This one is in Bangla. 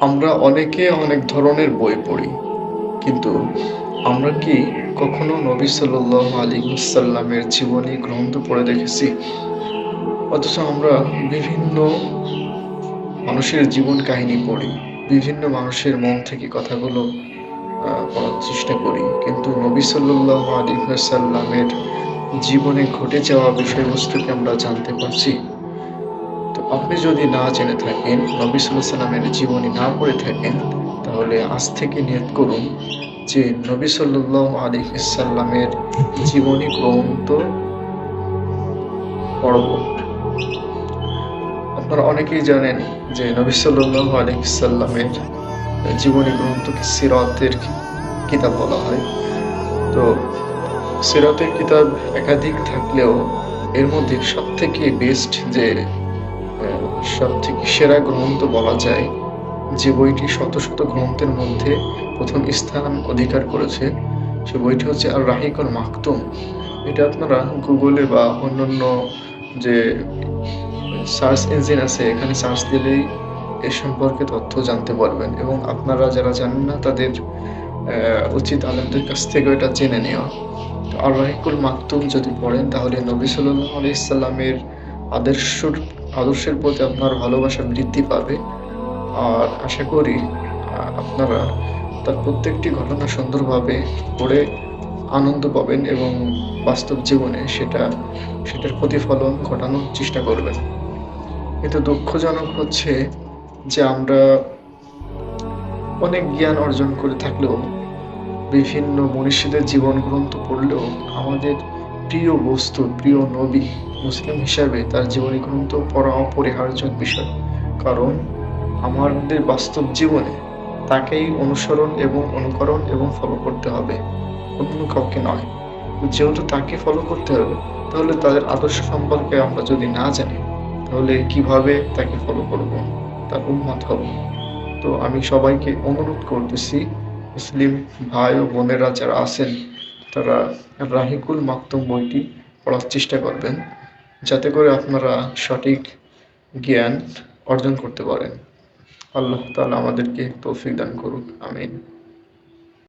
আমরা অনেকে অনেক ধরনের বই পড়ি। কিন্তু আমরা কি কখনো নবী সাল্লাল্লাহু আলাইহি ওয়াসাল্লামের জীবনী গ্রন্থ পড়ে দেখেছি? অথচ আমরা বিভিন্ন মানুষের জীবন কাহিনী পড়ি। বিভিন্ন মানুষের মন থেকে কথাগুলো পড়ার চেষ্টা করি। কিন্তু নবী সাল্লাল্লাহু আলাইহি ওয়াসাল্লামের জীবনে ঘটে যাওয়া বিষয়বস্তু কি আমরা জানতে পারছি? তো আপনি যদি না জেনে থাকেন, নবী সাল্লাল্লাহু আলাইহি সাল্লামের জীবনী না পড়ে থাকেন, তাহলে আজ থেকে নিয়ত করুন যে নবী সাল্লাল্লাহু আলাইহি সাল্লামের জীবনী গ্রন্থ পড়ব। আপনারা অনেকেই জানেন যে নবী সাল্লাল্লাহু আলাইহি সাল্লামের জীবনী গ্রন্থকে সিরাতের কিতাব বলা হয়। তো সিরাতের কিতাব একাধিক থাকলেও এর মধ্যে সবথেকে বেস্ট যে সবথেকে সেরা গ্রন্থ বলা যায়, যে বইটি শত শত গ্রন্থের মধ্যে ১ম স্থান অধিকার করেছে, সে বইটি হচ্ছে আর রাহিকুল মাকতুম। এটা আপনারা গুগলে বা অন্যান্য যে সার্চ ইঞ্জিন আছে এখানে সার্চ দিলেই এ সম্পর্কে তথ্য জানতে পারবেন এবং আপনারা যারা জানেন না তাদের উচিত আলেমদের কাছ থেকে এটা জেনে নেওয়া। তো আর রাহিকুল মাকতুম যদি পড়েন তাহলে নবী সাল্লাল্লাহু আলাইহি সাল্লামের আদর্শের প্রতি আপনার ভালোবাসা বৃদ্ধি পাবে। আর আশা করি আপনারা তার প্রত্যেকটি ঘটনা সুন্দরভাবে পড়ে আনন্দ পাবেন এবং বাস্তব জীবনে সেটার প্রতিফলন ঘটানোর চেষ্টা করবেন। কিন্তু দুঃখজনক হচ্ছে যে আমরা অনেক জ্ঞান অর্জন করে থাকলেও বিভিন্ন মনীষীদের জীবন গ্রন্থ পড়লেও আমাদের প্রিয় বস্তু, প্রিয় নবী মুসলিম হিসাবে তার জীবনী গ্রন্থ পড়া অপরিহার্য বিষয়। কারণ আমাদের বাস্তব জীবনে তাকেই অনুসরণ এবং অনুকরণ এবং ফলো করতে হবে। অন্য কাউকে নয়। যেহেতু তাকে ফলো করতে হবে, তাহলে তাদের আদর্শ সম্পর্কে আমরা যদি না জানি, তাহলে কিভাবে তাকে ফলো করব? তার উম্মত হব। তো আমি সবাইকে অনুরোধ করতেছি, মুসলিম ভাই ও বোনেরা যারা আছেন, তারা রাহিকুল মাকতুম বইটি পড়ার চেষ্টা করবেন, যাতে করে আপনারা সঠিক জ্ঞান অর্জন করতে পারেন। আল্লাহ তাআলা আমাদেরকে তৌফিক দান করুক। আমিন।